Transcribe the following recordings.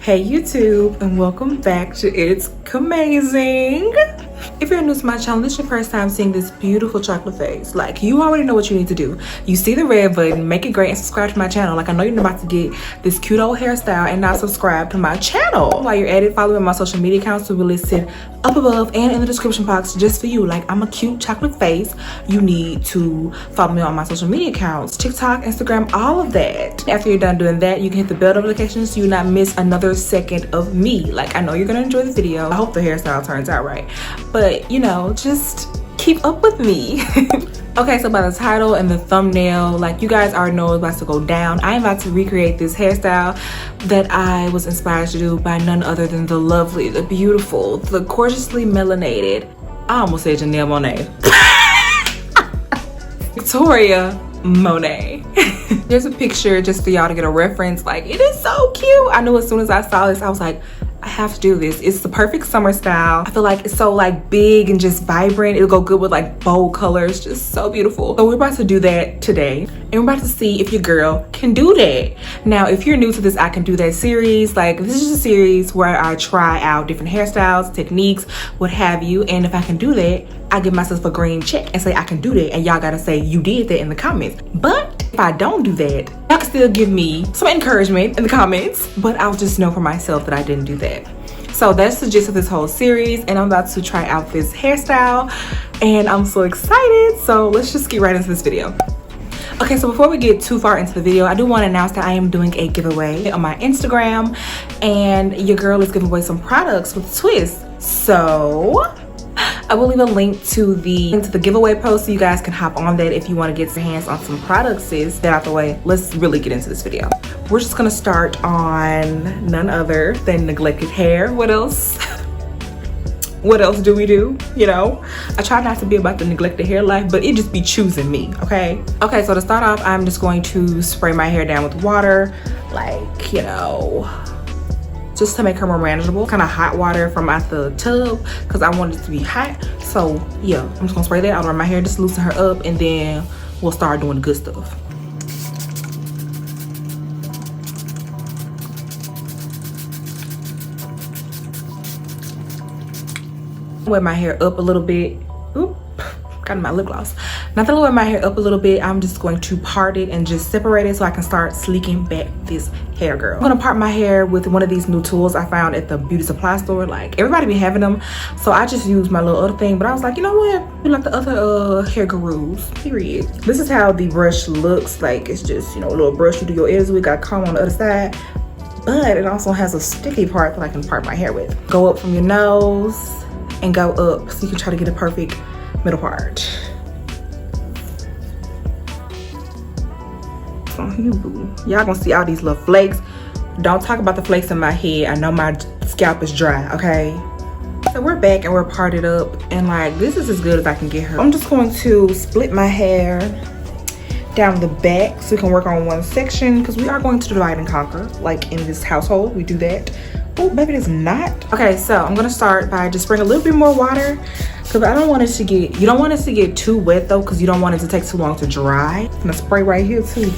Hey YouTube, and welcome back to It's Amazing. If you're new to my channel, this is your first time seeing this beautiful chocolate face. Like, you already know what you need to do. You see the red button, make it great, and subscribe to my channel. Like, I know you're about to get this cute old hairstyle and not subscribe to my channel. While you're at it, follow me on my social media accounts will be listed up above and in the description box just for you. Like, I'm a cute chocolate face. You need to follow me on my social media accounts, TikTok, Instagram, all of that. After you're done doing that, you can hit the bell notifications so you not miss another second of me. Like, I know you're gonna enjoy the video. I hope the hairstyle turns out right. But, you know, just keep up with me. Okay, so by the title and the thumbnail, like, you guys already know it's about to go down. I'm about to recreate this hairstyle that I was inspired to do by none other than the lovely, the beautiful, the gorgeously melanated, I almost said Janelle Monet. Victoria Monet. There's a picture just for y'all to get a reference. Like, it is so cute. I knew as soon as I saw this, I was like, I have to do this. It's the perfect summer style. I feel like it's so like big and just vibrant. It'll go good with like bold colors, just so beautiful. So we're about to do that today, and we're about to see if your girl can do that. Now, if you're new to this I Can Do That series, like, this is a series where I try out different hairstyles, techniques, what have you, and if I can do that, I give myself a green check and say I can do that, and y'all gotta say you did that in the comments. But if I don't do that, y'all can still give me some encouragement in the comments, but I'll just know for myself that I didn't do that. So that's the gist of this whole series, and I'm about to try out this hairstyle, and I'm so excited. So let's just get right into this video. Okay, so before we get too far into the video, I do want to announce that I am doing a giveaway on my Instagram, and your girl is giving away some products with twists. So I will leave a link to the giveaway post so you guys can hop on that if you want to get your hands on some products. Sis, that out the way, let's really get into this video. We're just gonna start on none other than neglected hair. What else? What else do we do? You know, I try not to be about the neglected hair life, but it just be choosing me, okay? Okay, so to start off, I'm just going to spray my hair down with water, like, you know, just to make her more manageable. Kind of hot water from out the tub because I want it to be hot. So yeah, I'm just gonna spray that out on my hair, just loosen her up, and then we'll start doing the good stuff. Wet my hair up a little bit. Oop, got my lip gloss. Now that I wet my hair up a little bit, I'm just going to part it and just separate it so I can start sleeking back this hair, girl. I'm gonna part my hair with one of these new tools I found at the beauty supply store. Like, everybody be having them, so I just used my little other thing, but I was like, you know what, we like the other hair gurus, period. This is how the brush looks like. It's just, you know, a little brush you do your edges with, got a comb on the other side, but it also has a sticky part that I can part my hair with. Go up from your nose and go up so you can try to get a perfect middle part. Y'all gonna see all these little flakes. Don't talk about the flakes in my head. I know my scalp is dry, okay? So we're back and we're parted up, and like, this is as good as I can get her. I'm just going to split my hair down the back so we can work on one section, because we are going to divide and conquer. Like, in this household, we do that. Oh, maybe it's not. Okay, so I'm gonna start by just spraying a little bit more water, because I don't want it to get, you don't want it to get too wet though, because you don't want it to take too long to dry. I'm gonna spray right here too.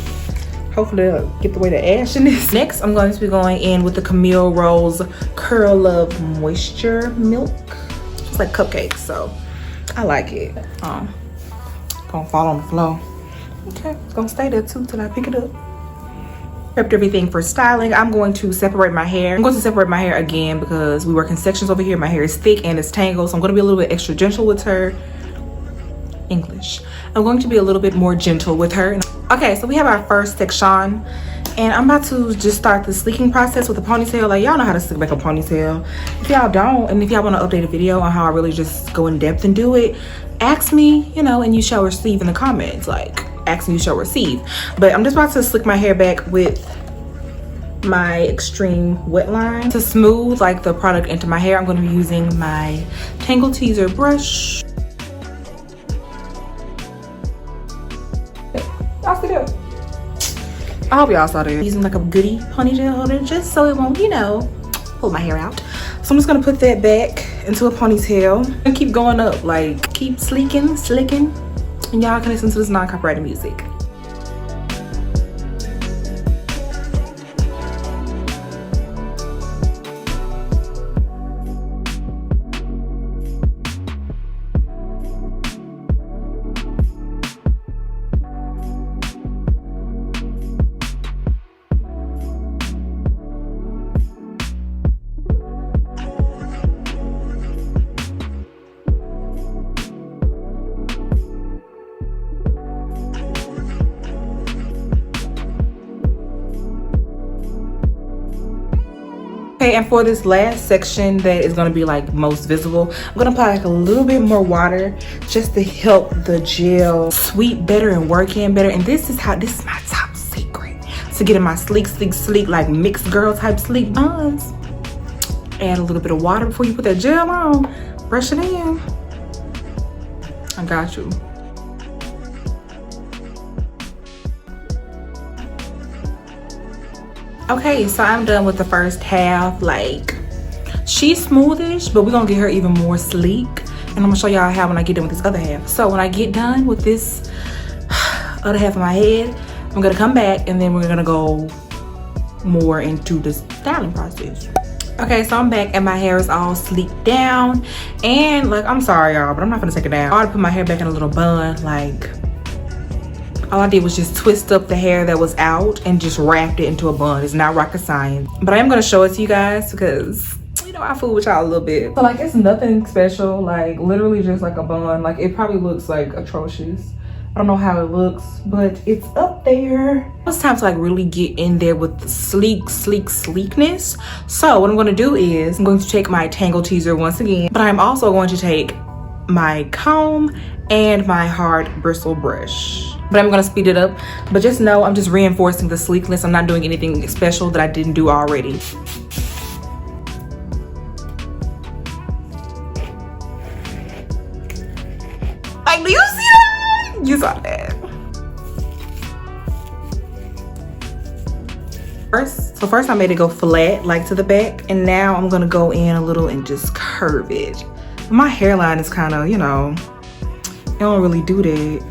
Hopefully it'll get away the ashiness. Next, I'm going to be going in with the Camille Rose Curl of Moisture Milk. It's like cupcakes, so I like it. Gonna fall on the floor. Okay, it's gonna stay there too till I pick it up. Prepped everything for styling. I'm going to separate my hair. I'm going to separate my hair again because we work in sections over here. My hair is thick and it's tangled, so I'm going to be a little bit extra gentle with her. English. I'm going to be a little bit more gentle with her. Okay, so we have our first section, and I'm about to just start the sleeking process with a ponytail. Like, y'all know how to slick back a ponytail. If y'all don't, and if y'all want to update a video on how I really just go in depth and do it, ask me, you know, and you shall receive in the comments. Like, ask and you shall receive. But I'm just about to slick my hair back with my extreme wet line. To smooth like the product into my hair, I'm going to be using my Tangle Teaser brush. Y'all see that? I hope y'all saw that. Using like a goodie ponytail holder just so it won't, you know, pull my hair out. So I'm just gonna put that back into a ponytail and keep going up, like keep sleeking, slicking, and y'all can listen to this non-copyrighted music. Okay, and for this last section that is gonna be like most visible, I'm gonna apply like a little bit more water just to help the gel sweep better and work in better. And this is my top secret to getting my sleek, like mixed girl type sleek buns. Add a little bit of water before you put that gel on. Brush it in. I got you. Okay, so I'm done with the first half. Like, she's smoothish, but we're gonna get her even more sleek. And I'm gonna show y'all how when I get done with this other half. So when I get done with this other half of my head, I'm gonna come back and then we're gonna go more into the styling process. Okay, so I'm back and my hair is all sleeked down. And like, I'm sorry y'all, but I'm not gonna take it down. I already put my hair back in a little bun. Like, all I did was just twist up the hair that was out and just wrapped it into a bun. It's not rocket science. But I am gonna show it to you guys because, you know, I fool with y'all a little bit. So like, it's nothing special, like literally just like a bun. Like, it probably looks like atrocious. I don't know how it looks, but it's up there. It's time to like really get in there with the sleekness. So what I'm gonna do is I'm going to take my Tangle Teezer once again, but I'm also going to take my comb and my hard bristle brush. But I'm gonna speed it up. But just know I'm just reinforcing the sleekness. I'm not doing anything special that I didn't do already. Like, do you see that? You saw that. First I made it go flat, like to the back. And now I'm gonna go in a little and just curve it. My hairline is kind of, you know, I don't really do that.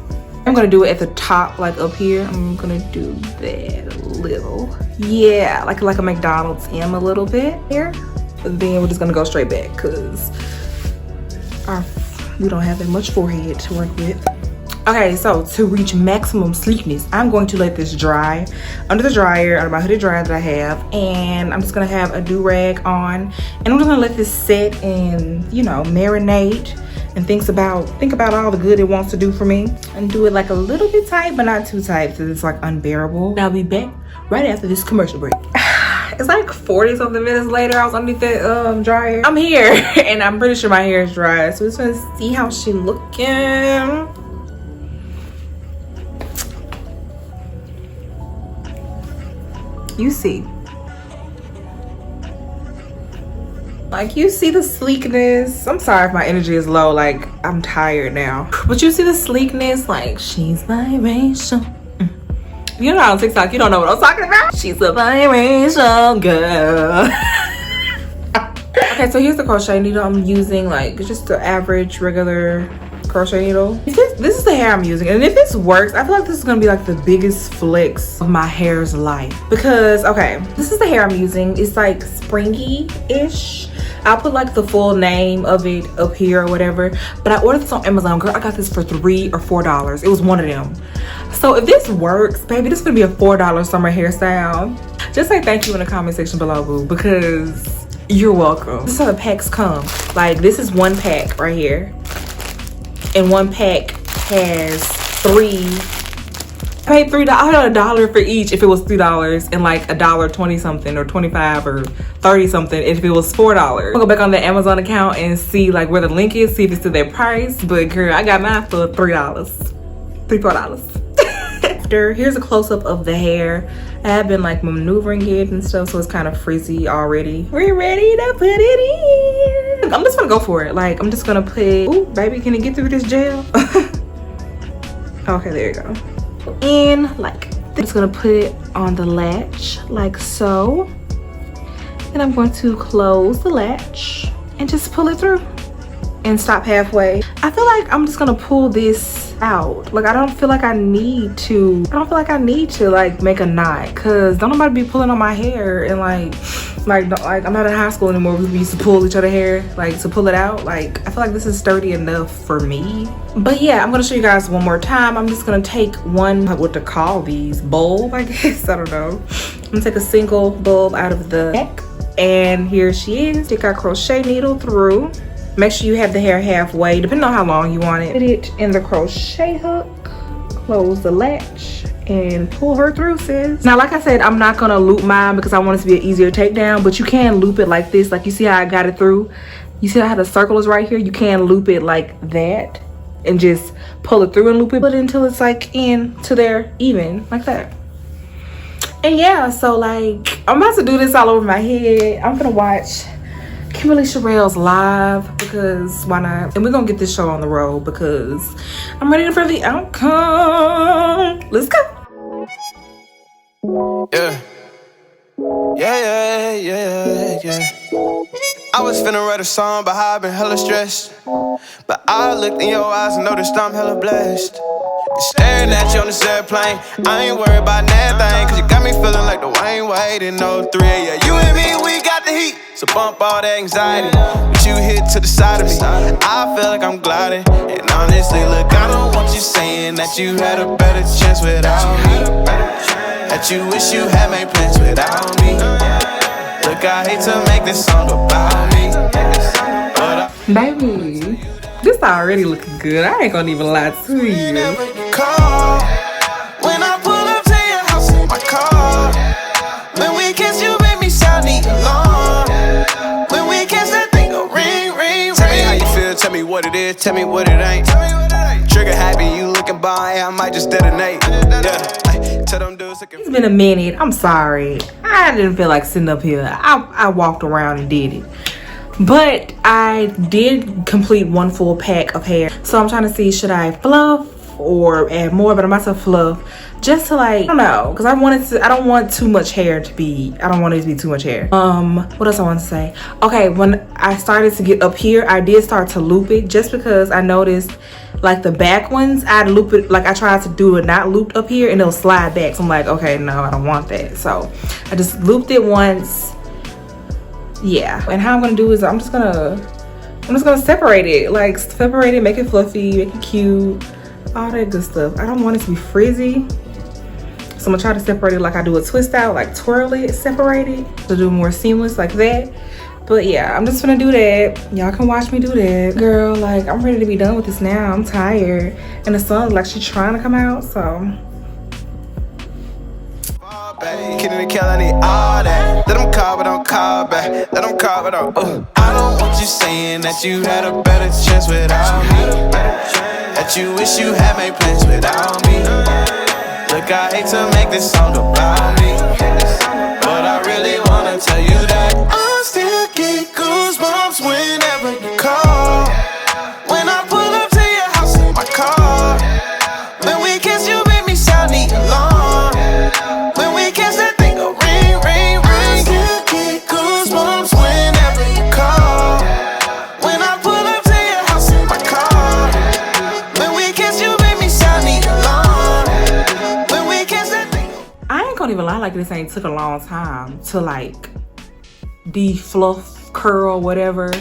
I'm gonna do it at the top, like up here. I'm gonna do that a little. Yeah, like a McDonald's M a little bit here. But then we're just gonna go straight back because we don't have that much forehead to work with. Okay, so to reach maximum sleekness, I'm going to let this dry under the dryer, under my hooded dryer that I have. And I'm just gonna have a do-rag on. And I'm just gonna let this sit and, you know, marinate. And think about all the good it wants to do for me, and do it like a little bit tight, but not too tight so it's like unbearable. And I'll be back right after this commercial break. It's like 40 something minutes later. I was underneath that dryer. I'm here and I'm pretty sure my hair is dry, so we're just gonna see how she looking. You see. Like, you see the sleekness. I'm sorry if my energy is low, like I'm tired now. But you see the sleekness, like she's biracial. You know, on TikTok, you don't know what I'm talking about. She's a biracial girl. Okay, so here's the crochet needle I'm using, like just the average regular crochet needle. This is the hair I'm using, and if this works, I feel like this is gonna be like the biggest flex of my hair's life. Because, okay, this is the hair I'm using. It's like springy-ish. I'll put like the full name of it up here or whatever. But I ordered this on Amazon. Girl, I got this for $3 or $4. It was one of them. So if this works, baby, this is gonna be a $4 summer hairstyle. Just say thank you in the comment section below, boo, because you're welcome. This is how the packs come. Like, this is one pack right here. And one pack has 3. I paid $3. I got $1 for each if it was $3, and like $1.20 something or 25 or 30 something if it was $4. I'll go back on the Amazon account and see like where the link is, see if it's still that price. But girl, I got mine for $3, $4. Here's a close-up of the hair. I have been like maneuvering it and stuff, so it's kind of frizzy already. We're ready to put it in. I'm just gonna go for it. Like, I'm just gonna put, ooh, baby, can it get through this gel? Okay, there you go. In like this. I'm just gonna put it on the latch like so. And I'm going to close the latch and just pull it through and stop halfway. I feel like I'm just gonna pull this out. Like, I don't feel like I need to like make a knot, because don't nobody be pulling on my hair. And like I'm not in high school anymore. We used to pull each other hair, like to pull it out. Like, I feel like this is sturdy enough for me. But yeah, I'm gonna show you guys one more time. I'm just gonna take one, what to call these, bulb, I guess, I don't know. I'm gonna take a single bulb out of the neck, and here she is. Stick our crochet needle through. Make sure you have the hair halfway, depending on how long you want it. Put it in the crochet hook, close the latch, and pull her through, sis. Now, like I said, I'm not gonna loop mine because I want it to be an easier takedown, but you can loop it like this. Like, you see how I got it through? You see how the circle is right here? You can loop it like that and just pull it through and loop it until it's like in to there even like that. And yeah, so like I'm about to do this all over my head. I'm gonna watch Kimberly Sherrill's live because why not? And we're gonna get this show on the road because I'm ready for the outcome. Let's go. Yeah. I was finna write a song, but I've been hella stressed. But I looked in your eyes and noticed I'm hella blessed. Staring at you on this airplane, I ain't worried about nothing, cause you got me feeling like the Wayne Wade in 03. Yeah, you and me, we got the heat, so bump all that anxiety. But you hit to the side of me, I feel like I'm gliding. And honestly, look, I don't want you saying that you had a better chance without me, that you wish you had made plans without me. Look, I hate to make this song about me, but baby, this already looking good. I ain't gonna even lie to you. Call when I pull up to your house in my car. When we kiss, you make me sound the alarm. When we kiss, that thing go ring, ring, ring. Tell me how you feel, tell me what it is, tell me what it ain't. Trigger happy, you looking by, I might just detonate. Yeah, tell them dudes looking. It's been a minute. I'm sorry. I didn't feel like sitting up here. I walked around and did it. But I did complete one full pack of hair. So I'm trying to see, should I fluff or add more? But I'm about to fluff just to like, I don't know, because I don't want too much hair to be, I don't want it to be too much hair. What else I want to say? Okay, when I started to get up here, I did start to loop it just because I noticed like the back ones, I'd loop it, like I tried to do it not looped up here and it'll slide back. So I'm like, okay, no, I don't want that. So I just looped it once. Yeah, and how I'm gonna do is I'm just gonna separate it, like separate it, make it fluffy, make it cute, all that good stuff. I don't want it to be frizzy, so I'm gonna try to separate it like I do a twist out, like twirl it, separate it to do more seamless like that. But yeah, I'm just gonna do that. Y'all can watch me do that. Girl, like I'm ready to be done with this now. I'm tired, and the sun's like she's trying to come out, so. Kidding the kill, I need all that. Let them call, but don't call back. Let them call, but don't. I don't want you saying that you had a better chance without me, that you wish you had made plans without me. Look, I hate to make this song about me, but I really wanna tell you that I still get goosebumps whenever you call. When I pull up to your house in my car. When we kiss, you make me sound the alarm. When we kiss, that thing go ring, ring, ring. Still get goosebumps whenever you call. When I pull up to your house in my car. When we kiss, you make me sound the alarm. When we kiss, that thing go. I ain't gonna even lie, like this ain't took a long time to like de-fluff, curl, whatever.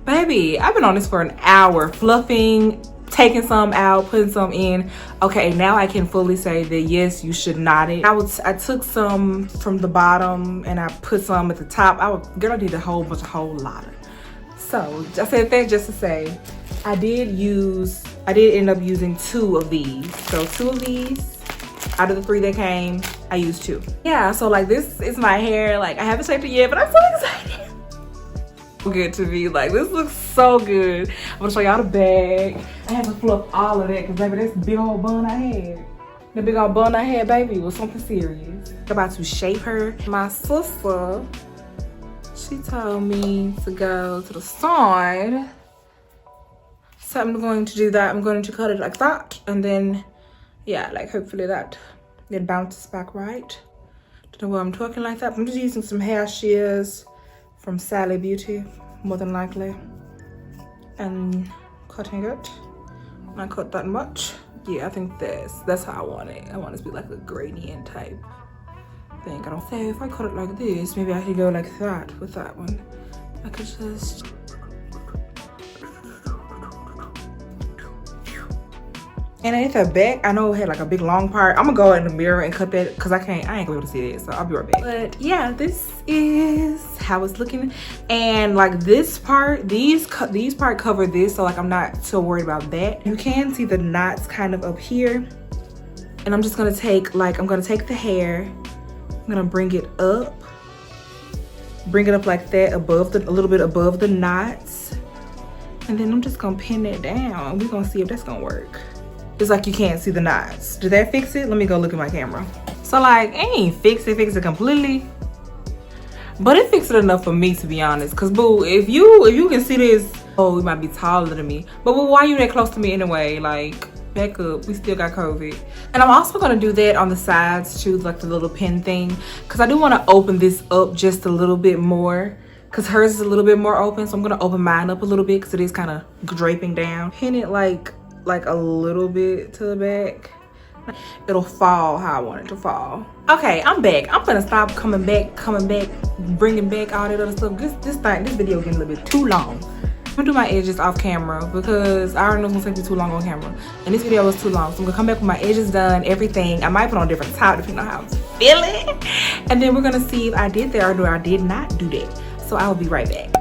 Baby, I've been on this for an hour, fluffing, taking some out, putting some in. Okay, now I can fully say that yes, you should knot it. I took some from the bottom and I put some at the top. Girl, I did a whole lot. So I said that just to say, I did end up using 2 of these. So 2 of these out of the 3 that came, I used 2. Yeah, so like this is my hair. Like I haven't shaped it yet, but I'm so excited. Good to me, like this looks so good. I'm gonna show y'all the bag. I had to fluff all of that because baby, this big old bun I had. The big old bun I had, baby, was something serious. I'm about to shape her. My sister, she told me to go to the side. So I'm going to do that. I'm going to cut it like that. And then, yeah, like hopefully that it bounces back right. Don't know why I'm talking like that. I'm just using some hair shears from Sally Beauty, more than likely, and cutting it. I cut that much. Yeah, I think that's how I want it. I want it to be like a gradient type thing. I don't say if I cut it like this, maybe I could go like that with that one. I could just. And at the back, I know it had like a big long part. I'm gonna go in the mirror and cut that because I ain't gonna be able to see it, so I'll be right back. But yeah, this is how it's looking. And like this part, these part cover this, so like I'm not so worried about that. You can see the knots kind of up here. And I'm just gonna take I'm gonna take the hair, I'm gonna bring it up like that, a little bit above the knots. And then I'm just gonna pin it down. We're gonna see if that's gonna work. It's like you can't see the knots. Did that fix it? Let me go look at my camera. So like, it ain't fix it completely. But it fixed it enough for me, to be honest. Cause boo, if you can see this, oh, you might be taller than me. But why are you that close to me anyway? Like, back up, we still got COVID. And I'm also gonna do that on the sides too, like the little pin thing. Cause I do wanna open this up just a little bit more. Cause hers is a little bit more open. So I'm gonna open mine up a little bit, cause it is kind of draping down. Pin it like a little bit to the back. It'll fall how I want it to fall. Okay, I'm back. I'm gonna stop coming back, bringing back all that other stuff. This video getting a little bit too long. I'm gonna do my edges off camera because I already know it's gonna take me too long on camera. And this video was too long. So I'm gonna come back with my edges done, everything. I might put on a different top depending on how I'm feeling. And then we're gonna see if I did that or I did not do that. So I will be right back.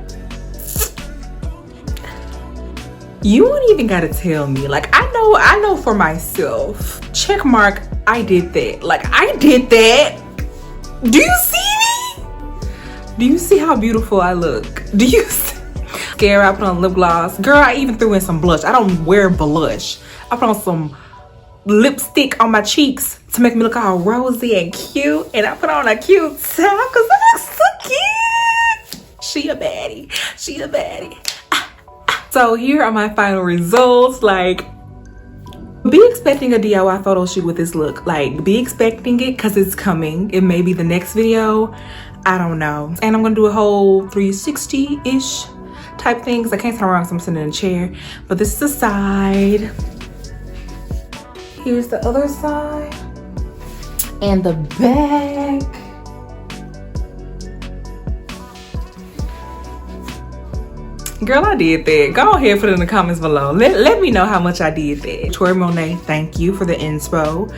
You wouldn't even gotta tell me. Like, I know for myself. Check mark, I did that. Like, I did that. Do you see me? Do you see how beautiful I look? Do you see? Scare, I put on lip gloss. Girl, I even threw in some blush. I don't wear blush. I put on some lipstick on my cheeks to make me look all rosy and cute. And I put on a cute top because I look so cute. She a baddie. She a baddie. So here are my final results. Like, be expecting a DIY photo shoot with this look. Like, be expecting it because it's coming. It may be the next video. I don't know. And I'm gonna do a whole 360-ish type thing because I can't turn around because I'm sitting in a chair. But this is the side. Here's the other side. And the back. Girl, I did that. Go ahead, put it in the comments below. Let me know how much I did that. Tori Monet, thank you for the inspo.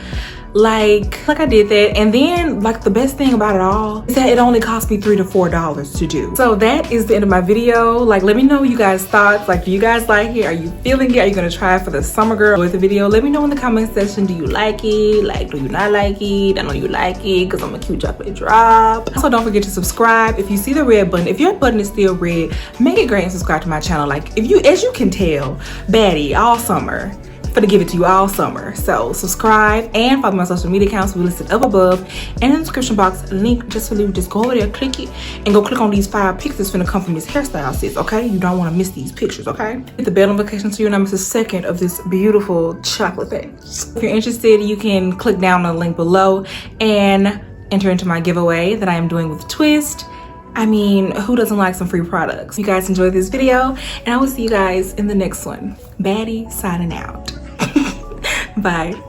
Like I did that. And then, like, the best thing about it all is that it only cost me $3 to $4 to do. So that is the end of my video. Like, let me know you guys' thoughts. Like, do you guys like it? Are you feeling it? Are you gonna try it for the summer girl with the video? Let me know in the comment section. Do you like it? Like, do you not like it? I know you like it because I'm a cute chocolate drop. Also, don't forget to subscribe. If you see the red button, if your button is still red, make it great and subscribe to my channel. Like, as you can tell, baddie all summer. To give it to you all summer. So subscribe and follow my social media accounts. We listed up above and in the description box. Link just for you. Just go over there, click it, and go click on these 5 pics that's finna come from this hairstyle, sis. Okay, you don't want to miss these pictures. Okay, hit the bell notification so you're not miss a second of this beautiful chocolate face. If you're interested, you can click down on the link below and enter into my giveaway that I am doing with Twist. I mean, who doesn't like some free products? You guys enjoyed this video, and I will see you guys in the next one. Baddie signing out. Bye.